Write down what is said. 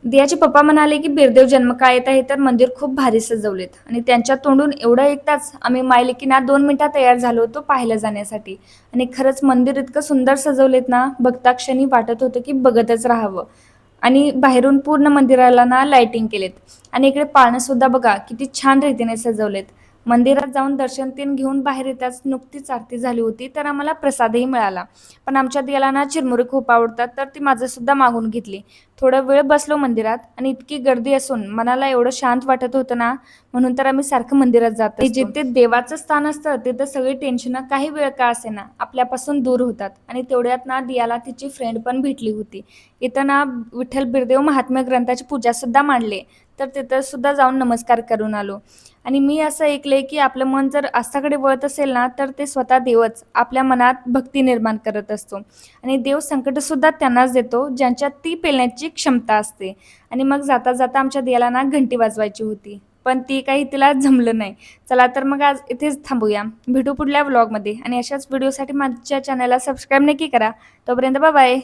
दियाचे पप्पा म्हणाले की बिरदेव जन्म काय येत आहे तर मंदिर खूप भारी सजवलेत आणि त्यांच्या तोंडून एवढं ऐकताच आम्ही मायलेकीना 2 मिनिटात तयार झालो होतो पाहायला जाण्यासाठी. आणि खरंच मंदिर इतकं सुंदर सजवलेत ना, बघता क्षणी वाटत होतं की बघतच राहावं. आणि बाहेरून पूर्ण मंदिराला ना लाइटिंग केलेत. आणि इकडे पाळणं सुद्धा बघा किती छान रीतीने सजवलेत. मंदिरात जाऊन दर्शन तीन घेऊन बाहेर येताच नुकतीच आरती झाली होती तर आम्हाला प्रसादही मिळाला. पण आमच्या दियाला ना चिरमुरे खूप आवडतात तर ती माझं सुद्धा मागून घेतली. थोडा वेळ बसलो मंदिरात आणि इतकी गर्दी असून मनाला एवढं शांत वाटत होतं ना, म्हणून तर आम्ही सारखं मंदिरात जात असतो. जिथे देवाचं स्थान असतं तिथं सगळी टेन्शन काही वेळ का असेना आपल्यापासून दूर होतात. आणि तेवढ्यात ना दियाला तिची फ्रेंड पण भेटली होती. इथं ना विठ्ठल बिरदेव महात्म्य ग्रंथाची पूजा सुद्धा मांडले तर तिथं सुद्धा जाऊन नमस्कार करून आलो. आणि मी असं ऐकलंय की आपलं मन जर आस्थाकडे वळत असेल ना तर ते स्वतः देवच आपल्या मनात भक्ती निर्माण करत असतो. आणि देव संकट सुद्धा त्यांनाच देतो ज्यांच्यात ती पेलण्याची क्षमता असते. आणि मग जाता जाता आमच्या दियाला ना घंटी वाजवायची होती पण ती काही तिला जमलं नाही. चला तर मग आज इथेच थांबूया. भेटू पुढल्या व्लॉगमध्ये आणि अशाच व्हिडिओसाठी माझ्या चॅनलला सबस्क्राईब नक्की करा. तोपर्यंत बाय बाय.